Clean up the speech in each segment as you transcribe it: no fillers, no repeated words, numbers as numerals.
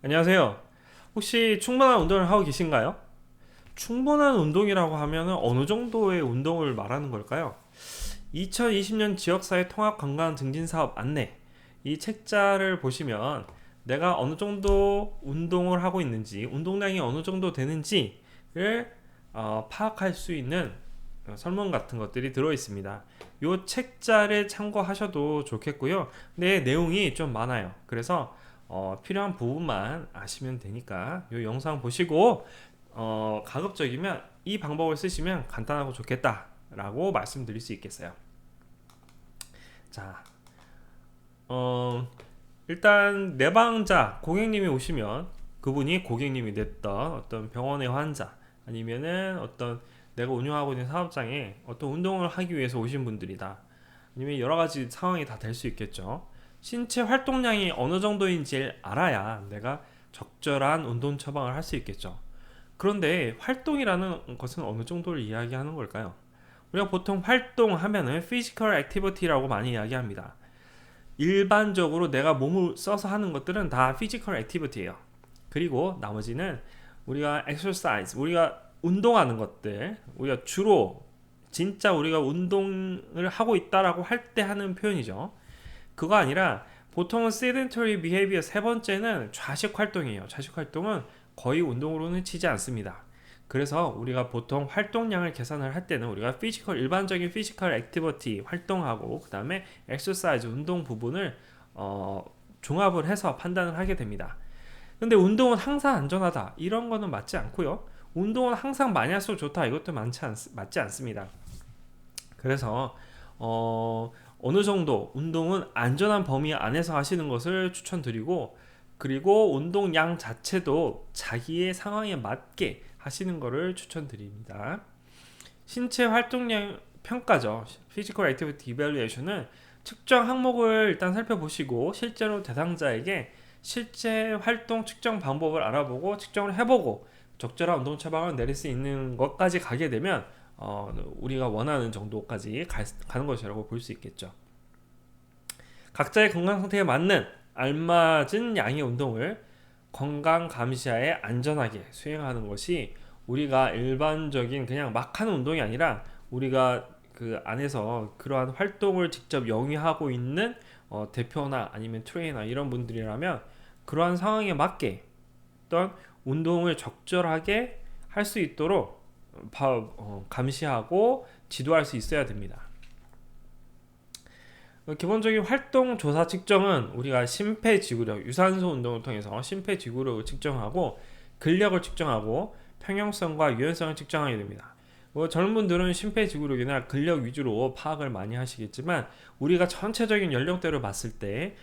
안녕하세요. 혹시 충분한 운동을 하고 계신가요? 충분한 운동이라고 하면 어느 정도의 운동을 말하는 걸까요? 2020년 지역사회 통합 건강 증진 사업 안내 이 책자를 보시면 내가 어느 정도 운동을 하고 있는지 운동량이 어느 정도 되는지를 파악할 수 있는 설문 같은 것들이 들어 있습니다. 이 책자를 참고하셔도 좋겠고요. 네, 내용이 좀 많아요. 그래서 필요한 부분만 아시면 되니까 이 영상 보시고 가급적이면 이 방법을 쓰시면 간단하고 좋겠다라고 말씀드릴 수 있겠어요. 자, 일단 내방자 고객님이 오시면 그분이 고객님이 됐던 어떤 병원의 환자 아니면은 어떤 내가 운영하고 있는 사업장에 어떤 운동을 하기 위해서 오신 분들이다. 아니면 여러 가지 상황이 다 될 수 있겠죠. 신체 활동량이 어느 정도인지 알아야 내가 적절한 운동 처방을 할 수 있겠죠. 그런데 활동이라는 것은 어느 정도를 이야기하는 걸까요? 우리가 보통 활동하면은 physical activity라고 많이 이야기합니다. 일반적으로 내가 몸을 써서 하는 것들은 다 physical activity예요. 그리고 나머지는 우리가 exercise, 우리가 운동하는 것들, 우리가 주로 진짜 우리가 운동을 하고 있다라고 할 때 하는 표현이죠. 그거 아니라 보통은 sedentary behavior 세 번째는 좌식 활동이에요. 좌식 활동은 거의 운동으로는 치지 않습니다. 그래서 우리가 보통 활동량을 계산을 할 때는 우리가 일반적인 피지컬 액티비티 활동하고 그 다음에 엑서사이즈 운동 부분을 종합을 해서 판단을 하게 됩니다. 근데 운동은 항상 안전하다 이런 거는 맞지 않고요. 운동은 항상 많이 할수록 좋다 이것도 맞지 않습니다. 그래서 어느 정도 운동은 안전한 범위 안에서 하시는 것을 추천드리고, 그리고 운동량 자체도 자기의 상황에 맞게 하시는 것을 추천드립니다. 신체 활동량 평가죠. Physical Activity Evaluation은 측정 항목을 일단 살펴보시고 실제로 대상자에게 실제 활동 측정 방법을 알아보고 측정을 해보고 적절한 운동 처방을 내릴 수 있는 것까지 가게 되면 우리가 원하는 정도까지 가는 것이라고 볼 수 있겠죠. 각자의 건강 상태에 맞는 알맞은 양의 운동을 건강 감시하에 안전하게 수행하는 것이 우리가 일반적인 그냥 막 하는 운동이 아니라 우리가 그 안에서 그러한 활동을 직접 영위하고 있는 대표나 아니면 트레이너 이런 분들이라면 그러한 상황에 맞게 어떤 운동을 적절하게 할 수 있도록 감시하고 지도할 수 있어야 됩니다. 기본적인 활동 조사 측정은 우리가 심폐지구력, 유산소 운동을 통해서 심폐지구력을 측정하고 근력을 측정하고 평형성과 유연성을 측정하게 됩니다. 젊은 분들은 심폐지구력이나 근력 위주로 파악을 많이 하시겠지만 우리가 전체적인 연령대로 봤을 때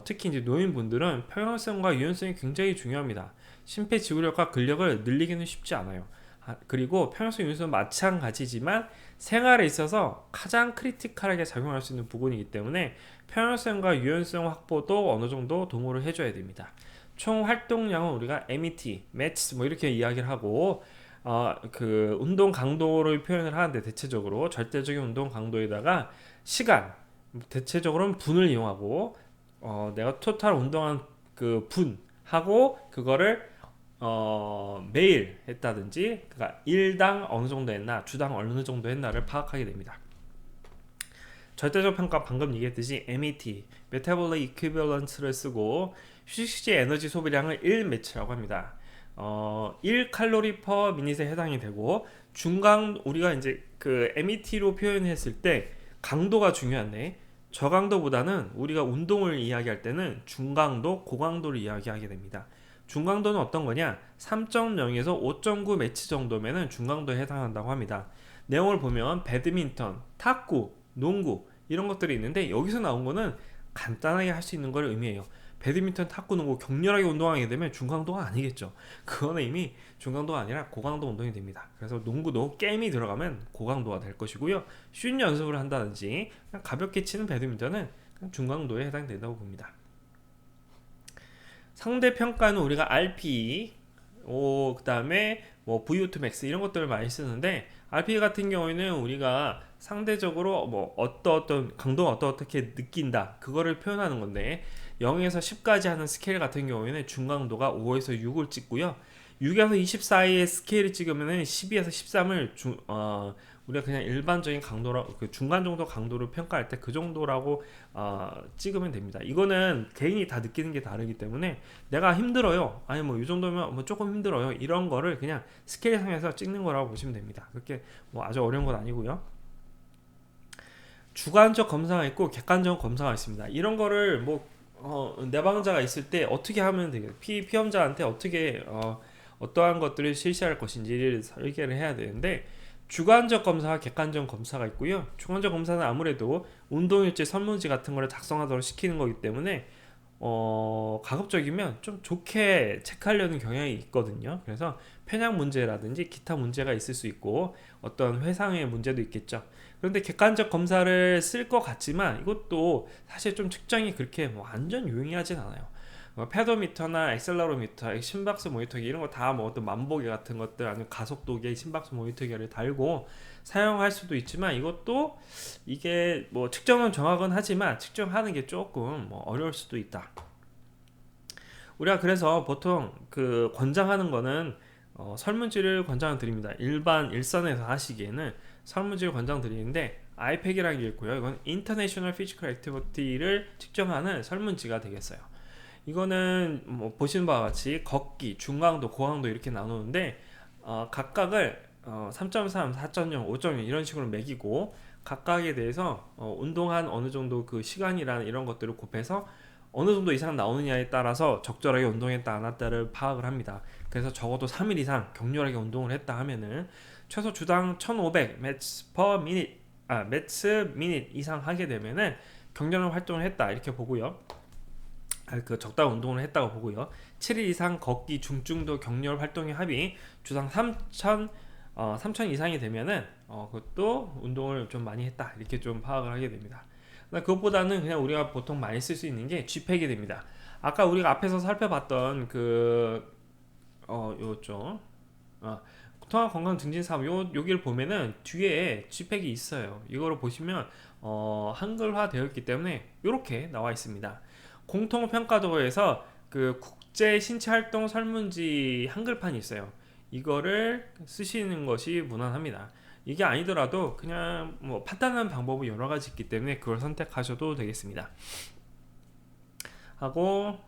특히 이제 노인분들은 평형성과 유연성이 굉장히 중요합니다. 심폐지구력과 근력을 늘리기는 쉽지 않아요. 그리고 평형성 유연성은 마찬가지지만 생활에 있어서 가장 크리티컬하게 작용할 수 있는 부분이기 때문에 평형성과 유연성 확보도 어느 정도 도모를 해줘야 됩니다. 총 활동량은 우리가 MET, METs 뭐 이렇게 이야기를 하고 그 운동 강도를 표현을 하는데 대체적으로 절대적인 운동 강도에다가 시간 대체적으로는 분을 이용하고 내가 토탈 운동한 그 분하고 그거를 매일 했다든지 그러니까 일당 어느 정도 했나 주당 어느 정도 했나를 파악하게 됩니다. 절대적 평가 방금 얘기했듯이 MET Metabolic Equivalent를 쓰고 휴식 시제 에너지 소비량을 1매치라고 합니다. 1칼로리 퍼 미닛에 해당이 되고 중강 우리가 이제 그 MET로 표현했을 때 강도가 중요한데 저강도보다는 우리가 운동을 이야기할 때는 중강도, 고강도를 이야기하게 됩니다. 중강도는 어떤 거냐? 3.0에서 5.9 매치 정도면은 중강도에 해당한다고 합니다. 내용을 보면 배드민턴, 탁구, 농구 이런 것들이 있는데 여기서 나온 거는 간단하게 할 수 있는 걸 의미해요. 배드민턴, 탁구, 농구 격렬하게 운동하게 되면 중강도가 아니겠죠. 그거는 이미 중강도가 아니라 고강도 운동이 됩니다. 그래서 농구도 게임이 들어가면 고강도가 될 것이고요. 쉬운 연습을 한다든지 그냥 가볍게 치는 배드민턴은 중강도에 해당된다고 봅니다. 상대 평가는 우리가 RP, 그 다음에 뭐 VO2 max 이런 것들을 많이 쓰는데 RP 같은 경우에는 우리가 상대적으로 뭐 어떤 강도가 어떻게 느낀다 그거를 표현하는 건데 0에서 10까지 하는 스케일 같은 경우에는 중강도가 5에서 6을 찍고요. 6에서 20 사이의 스케일을 찍으면은 12에서 13을 우리가 그냥 일반적인 강도라 그 중간 정도 강도를 평가할 때 그 정도라고 찍으면 됩니다. 이거는 개인이 다 느끼는 게 다르기 때문에 내가 힘들어요. 아니 뭐 이 정도면 뭐 조금 힘들어요. 이런 거를 그냥 스케일상에서 찍는 거라고 보시면 됩니다. 그렇게 뭐 아주 어려운 건 아니고요. 주관적 검사가 있고 객관적 검사가 있습니다. 이런 거를 뭐 내방자가 있을 때 어떻게 하면 되겠어요? 피험자한테 어떻게 어떠한 것들을 실시할 것인지를 설계를 해야 되는데 주관적 검사와 객관적 검사가 있고요. 주관적 검사는 아무래도 운동일지 설문지 같은 거를 작성하도록 시키는 거기 때문에 가급적이면 좀 좋게 체크하려는 경향이 있거든요. 그래서 편향 문제라든지 기타 문제가 있을 수 있고 어떤 회상의 문제도 있겠죠. 그런데 객관적 검사를 쓸 것 같지만 이것도 사실 좀 측정이 그렇게 뭐 완전 유용하진 않아요. 페도미터나 엑셀러로미터, 심박수 모니터기 이런 거 다 뭐 어떤 만보계 같은 것들 아니면 가속도계, 심박수 모니터기를 달고 사용할 수도 있지만 이것도 이게 뭐 측정은 정확은 하지만 측정하는 게 조금 뭐 어려울 수도 있다. 우리가 그래서 보통 그 권장하는 거는 설문지를 권장드립니다. 일선에서 하시기에는 설문지를 권장드리는데 아이팩이라는 게 있고요. 이건 인터내셔널 피지컬 액티비티를 측정하는 설문지가 되겠어요. 이거는 뭐 보시는 바와 같이 걷기, 중강도, 고강도 이렇게 나누는데 각각을 3.3, 4.0, 5.0 이런 식으로 매기고 각각에 대해서 운동한 어느 정도 그 시간이라는 이런 것들을 곱해서 어느 정도 이상 나오느냐에 따라서 적절하게 운동했다 안 했다를 파악을 합니다. 그래서 적어도 3일 이상 격렬하게 운동을 했다 하면은 최소 주당 1500 매츠 퍼 미닛 매츠 미닛 이상 하게 되면은 격렬한 활동을 했다 이렇게 보고요. 그 적당한 운동을 했다고 보고요. 7일 이상 걷기 중증도 격렬 활동의 합이 주당 3,000 이상이 되면은 그것도 운동을 좀 많이 했다 이렇게 좀 파악을 하게 됩니다. 그것보다는 그냥 우리가 보통 많이 쓸 수 있는 게 G팩이 됩니다. 아까 우리가 앞에서 살펴봤던 요쪽 통합건강증진사업 여기를 보면은 뒤에 G팩이 있어요. 이거를 보시면 한글화 되어 있기 때문에 이렇게 나와 있습니다. 공통평가도에서 그 국제 신체활동 설문지 한글판이 있어요. 이거를 쓰시는 것이 무난합니다. 이게 아니더라도 그냥 뭐 판단하는 방법이 여러 가지 있기 때문에 그걸 선택하셔도 되겠습니다. 하고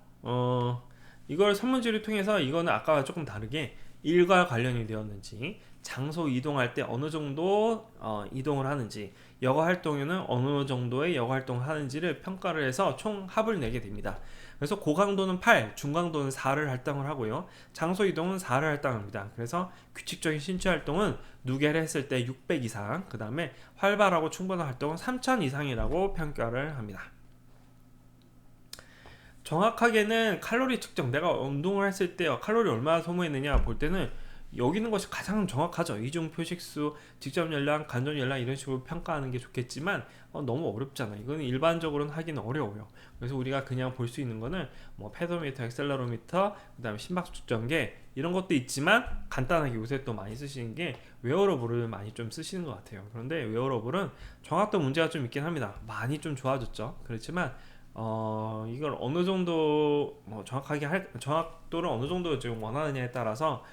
이걸 설문지를 통해서 이거는 아까와 조금 다르게 일과 관련이 되었는지 장소 이동할 때 어느 정도 이동을 하는지 여가 활동에는 어느 정도의 여가 활동을 하는지를 평가를 해서 총 합을 내게 됩니다. 그래서 고강도는 8, 중강도는 4를 할당을 하고요. 장소 이동은 4를 할당합니다. 그래서 규칙적인 신체 활동은 누계를 했을 때 600 이상, 그 다음에 활발하고 충분한 활동은 3000 이상이라고 평가를 합니다. 정확하게는 칼로리 측정, 내가 운동을 했을 때 칼로리 얼마나 소모했느냐 볼 때는 여기 있는 것이 가장 정확하죠. 이중 표식수, 직접 열량, 간접 열량 이런 식으로 평가하는 게 좋겠지만 너무 어렵잖아. 이거는 일반적으로는 하기는 어려워요. 그래서 우리가 그냥 볼 수 있는 거는 뭐 페도미터, 엑셀러로미터, 그다음에 심박수 측정계 이런 것도 있지만 간단하게 요새 또 많이 쓰시는 게 웨어러블을 많이 좀 쓰시는 것 같아요. 그런데 웨어러블은 정확도 문제가 좀 있긴 합니다. 많이 좀 좋아졌죠. 그렇지만 이걸 어느 정도 정확도를 어느 정도 지금 원하느냐에 따라서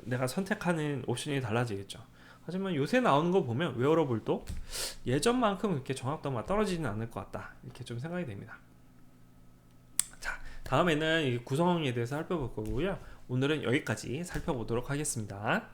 내가 선택하는 옵션이 달라지겠죠. 하지만 요새 나오는 거 보면 웨어러블도 예전만큼 그렇게 정확도가 떨어지지는 않을 것 같다 이렇게 좀 생각이 됩니다. 자, 다음에는 이 구성에 대해서 살펴볼 거고요. 오늘은 여기까지 살펴보도록 하겠습니다.